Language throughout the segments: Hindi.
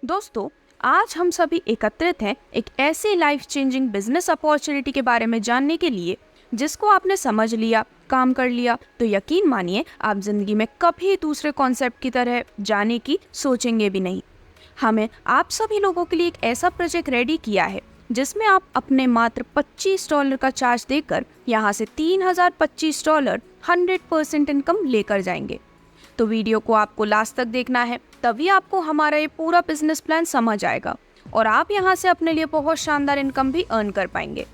दोस्तों, आज हम सभी एकत्रित हैं एक ऐसी लाइफ चेंजिंग बिजनेस अपॉर्चुनिटी के बारे में जानने के लिए जिसको आपने समझ लिया, काम कर लिया तो यकीन मानिए आप जिंदगी में कभी दूसरे कॉन्सेप्ट की तरह जाने की सोचेंगे भी नहीं। हमें आप सभी लोगों के लिए एक ऐसा प्रोजेक्ट रेडी किया है जिसमें आप अपने मात्र $25 का चार्ज देकर यहाँ से $3025 100% इनकम लेकर जाएंगे। तो वीडियो को आपको लास्ट तक देखना है, तभी आपको हमारा ये पूरा बिजनेस प्लान समझ आएगा और आप यहाँ से अपने लिए बहुत शानदार इनकम भी अर्न कर पाएंगे।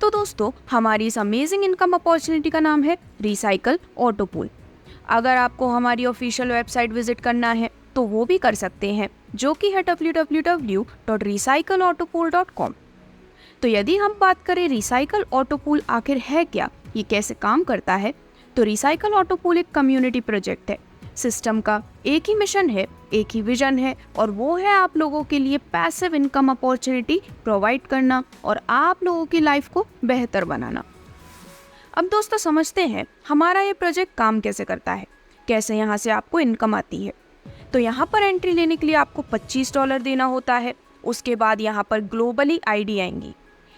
तो दोस्तों, हमारी इस अमेजिंग इनकम अपॉर्चुनिटी का नाम है रिसाइकल ऑटो पूल। अगर आपको हमारी ऑफिशियल वेबसाइट विजिट करना है तो वो भी कर सकते हैं, जो कि है www.recycleautopool.com। तो यदि हम बात करें रिसाइकल ऑटो पूल आखिर है क्या, ये कैसे काम करता है, तो रिसाइकल ऑटो पूल एक कम्युनिटी प्रोजेक्ट है। सिस्टम का एक ही मिशन है, एक ही विजन है और वो है आप लोगों के लिए पैसिव इनकम अपॉर्चुनिटी प्रोवाइड करना और आप लोगों की लाइफ को बेहतर बनाना। अब दोस्तों, समझते हैं हमारा ये प्रोजेक्ट काम कैसे करता है, कैसे यहाँ से आपको इनकम आती है। तो यहाँ पर एंट्री लेने के लिए आपको $25 देना होता है। उसके बाद यहाँ पर ग्लोबली आईडी आएंगी।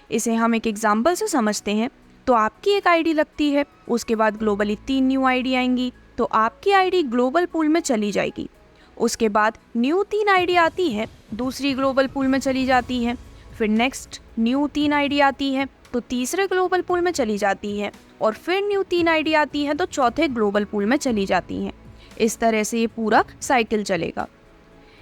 इसे हम एक एग्जाम्पल से समझते हैं। तो आपकी एक आईडी लगती है, उसके बाद ग्लोबली 3 न्यू आईडी आएंगी, तो आपकी आईडी ग्लोबल पूल में चली जाएगी। उसके बाद न्यू 3 आईडी आती है, दूसरी ग्लोबल पूल में चली जाती है। फिर नेक्स्ट न्यू 3 आईडी आती है तो तीसरे ग्लोबल पूल में चली जाती है और फिर न्यू 3 आईडी आती है तो चौथे ग्लोबल पूल में चली जाती हैं। इस तरह से ये पूरा साइकिल चलेगा।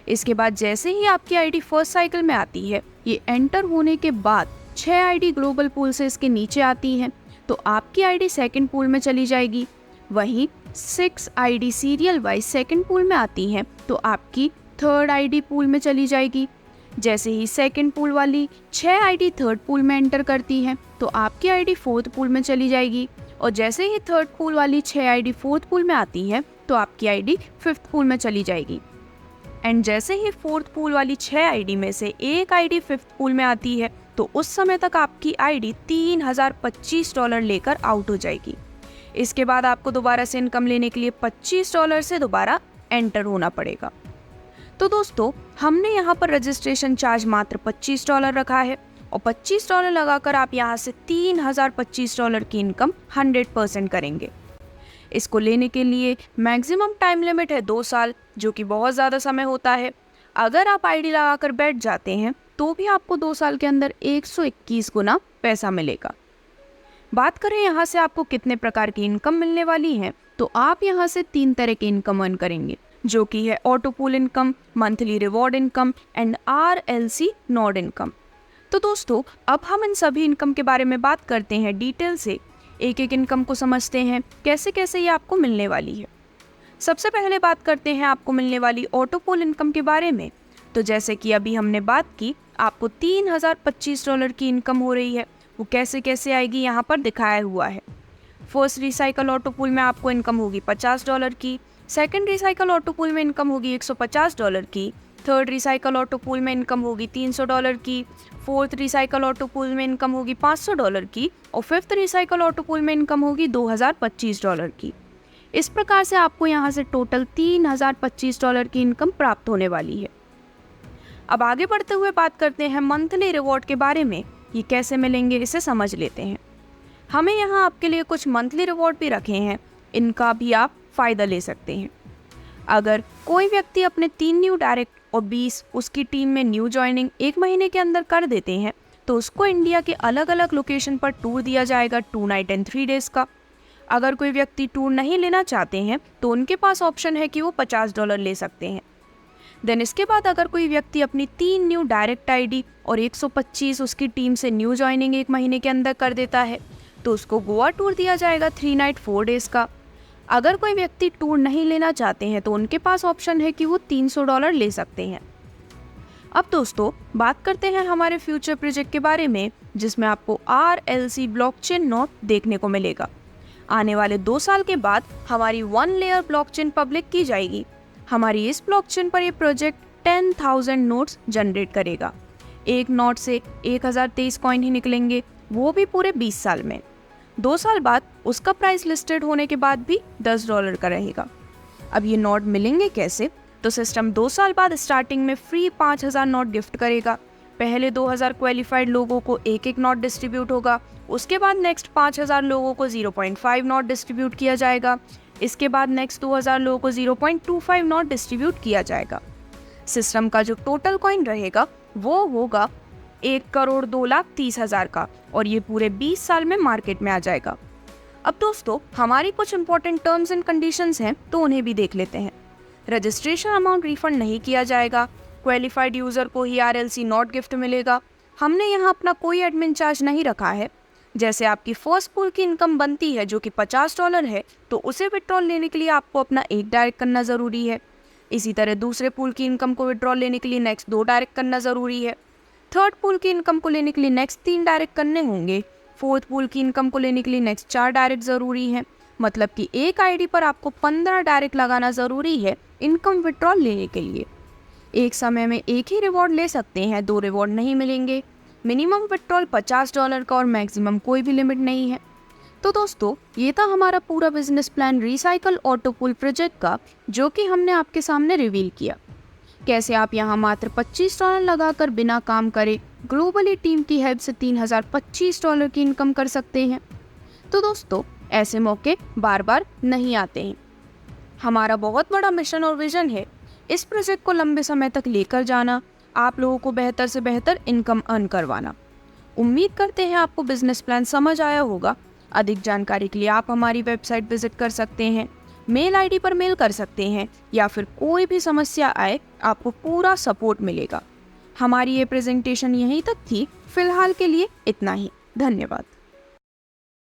इसके बाद जैसे ही आपकी आईडी फर्स्ट साइकिल में आती है, ये एंटर होने के बाद 6 आईडी ग्लोबल पूल से इसके नीचे आती हैं तो आपकी आईडी सेकंड पूल में चली जाएगी। वहीं 6 ID serial wise second pool में आती हैं तो आपकी थर्ड आईडी पूल में चली जाएगी। जैसे ही सेकंड पूल वाली 6 आईडी थर्ड पूल में एंटर करती हैं तो आपकी आईडी फोर्थ पूल में चली जाएगी और जैसे ही थर्ड पूल वाली 6 आईडी फोर्थ पूल में आती है तो आपकी आईडी फिफ्थ पूल में चली जाएगी। एंड जैसे ही फोर्थ पूल वाली 6 आईडी में से एक आईडी फिफ्थ पूल में आती है तो उस समय तक आपकी आईडी $3025 लेकर आउट हो जाएगी। इसके बाद आपको दोबारा से इनकम लेने के लिए $25 से दोबारा एंटर होना पड़ेगा। तो दोस्तों, हमने यहाँ पर रजिस्ट्रेशन चार्ज मात्र $25 रखा है और $25 लगाकर आप यहाँ से $3025 की इनकम 100% करेंगे। इसको लेने के लिए मैक्सिमम टाइम लिमिट है 2 साल, जो कि बहुत ज़्यादा समय होता है। अगर आप आईडी लगाकर बैठ जाते हैं तो भी आपको 2 साल के अंदर 121 गुना पैसा मिलेगा। बात करें यहाँ से आपको कितने प्रकार की इनकम मिलने वाली है, तो आप यहाँ से 3 तरह की इनकम अर्न करेंगे, जो कि है auto pool income, monthly reward income and RLC node income. तो दोस्तों, अब हम इन सभी इनकम के बारे में बात करते हैं डिटेल से। एक एक इनकम को समझते हैं कैसे कैसे ये आपको मिलने वाली है। सबसे पहले बात करते हैं आपको मिलने वाली ऑटो पूल इनकम के बारे में। तो जैसे कि अभी हमने बात की, आपको $3025 की इनकम हो रही है। वो कैसे कैसे आएगी यहाँ पर दिखाया हुआ है। फर्स्ट रिसाइकल ऑटो पूल में आपको इनकम होगी $50 की, सेकंड रिसाइकल ऑटो पूल में इनकम होगी $150 की, थर्ड रिसाइकल ऑटो पूल में इनकम होगी $300 की, फोर्थ रिसाइकल ऑटो पूल में इनकम होगी $500 की और फिफ्थ रिसाइकल ऑटो पूल में इनकम होगी $2025 की। इस प्रकार से आपको यहाँ से टोटल $3025 की इनकम प्राप्त होने वाली है। अब आगे बढ़ते हुए बात करते हैं मंथली रिवॉर्ड के बारे में। ये कैसे मिलेंगे इसे समझ लेते हैं। हमें यहाँ आपके लिए कुछ मंथली रिवॉर्ड भी रखे हैं, इनका भी आप फ़ायदा ले सकते हैं। अगर कोई व्यक्ति अपने 3 न्यू डायरेक्ट और 20 उसकी टीम में न्यू ज्वाइनिंग 1 महीने के अंदर कर देते हैं तो उसको इंडिया के अलग अलग लोकेशन पर टूर दिया जाएगा 2 नाइट एंड 3 डेज़ का। अगर कोई व्यक्ति टूर नहीं लेना चाहते हैं तो उनके पास ऑप्शन है कि वो $50 ले सकते हैं। देन इसके बाद अगर कोई व्यक्ति अपनी 3 न्यू डायरेक्ट आईडी और 125 उसकी टीम से न्यू ज्वाइनिंग 1 महीने के अंदर कर देता है तो उसको गोवा टूर दिया जाएगा 3 नाइट 4 डेज़ का। अगर कोई व्यक्ति टूर नहीं लेना चाहते हैं तो उनके पास ऑप्शन है कि वो $300 ले सकते हैं। अब दोस्तों, बात करते हैं हमारे फ्यूचर प्रोजेक्ट के बारे में, जिसमें आपको RLC ब्लॉकचेन नोट देखने को मिलेगा। आने वाले 2 साल के बाद हमारी 1 लेयर ब्लॉकचेन पब्लिक की जाएगी। हमारी इस ब्लॉकचेन पर यह प्रोजेक्ट 10,000 नोट्स जनरेट करेगा। एक नोट से 1023 कॉइन ही निकलेंगे, वो भी पूरे 20 साल में। 2 साल बाद उसका प्राइस लिस्टेड होने के बाद भी $10 का रहेगा। अब ये नोट मिलेंगे कैसे, तो सिस्टम 2 साल बाद स्टार्टिंग में फ्री 5,000 नोट गिफ्ट करेगा। पहले 2,000 क्वालिफाइड लोगों को एक एक नोट डिस्ट्रीब्यूट होगा। उसके बाद नेक्स्ट 5,000 लोगों को 0.5 नोट डिस्ट्रीब्यूट किया जाएगा। इसके बाद नेक्स्ट 2,000 लोगों को 0.25 नोट डिस्ट्रीब्यूट किया जाएगा। सिस्टम का जो टोटल कॉइन रहेगा वो होगा 1,02,30,000 का, और ये पूरे 20 साल में मार्केट में आ जाएगा। अब दोस्तों, हमारी कुछ इंपॉर्टेंट टर्म्स एंड कंडीशंस हैं, तो उन्हें भी देख लेते हैं। रजिस्ट्रेशन अमाउंट रिफंड नहीं किया जाएगा। क्वालिफाइड यूजर को ही RLC नॉट गिफ्ट मिलेगा। हमने यहाँ अपना कोई एडमिन चार्ज नहीं रखा है। जैसे आपकी फर्स्ट पूल की इनकम बनती है जो कि $50 है, तो उसे विड्रॉल लेने के लिए आपको अपना एक डायरेक्ट करना ज़रूरी है। इसी तरह दूसरे पूल की इनकम को विड्रॉल लेने के लिए नेक्स्ट 2 डायरेक्ट करना ज़रूरी है। थर्ड पूल की इनकम को लेने के लिए नेक्स्ट 3 डायरेक्ट करने होंगे। फोर्थ पूल की इनकम को लेने के लिए नेक्स्ट 4 डायरेक्ट ज़रूरी है। मतलब कि एक आईडी पर आपको 15 डायरेक्ट लगाना ज़रूरी है इनकम विड्रॉल लेने के लिए। एक समय में एक ही रिवॉर्ड ले सकते हैं, 2 रिवॉर्ड नहीं मिलेंगे। मिनिमम विड्रॉल $50 का और मैक्सिमम कोई भी लिमिट नहीं है। तो दोस्तों, ये था हमारा पूरा business plan recycle auto pool project का, जो कि हमने आपके सामने रिवील किया। कैसे आप यहाँ मात्र $25 लगाकर बिना काम करे ग्लोबली टीम की हेल्प से $3,025 की इनकम कर सकते हैं। तो दोस्तों, ऐसे मौके बार बार नहीं आते हैं। हमारा बहुत बड़ा मिशन और विजन है इस प्रोजेक्ट को लंबे समय तक लेकर जाना, आप लोगों को बेहतर से बेहतर इनकम अर्न करवाना। उम्मीद करते हैं आपको बिजनेस प्लान समझ आया होगा। अधिक जानकारी के लिए आप हमारी वेबसाइट विजिट कर सकते हैं, मेल आईडी पर मेल कर सकते हैं, या फिर कोई भी समस्या आए आपको पूरा सपोर्ट मिलेगा। हमारी ये प्रेजेंटेशन यहीं तक थी। फिलहाल के लिए इतना ही। धन्यवाद।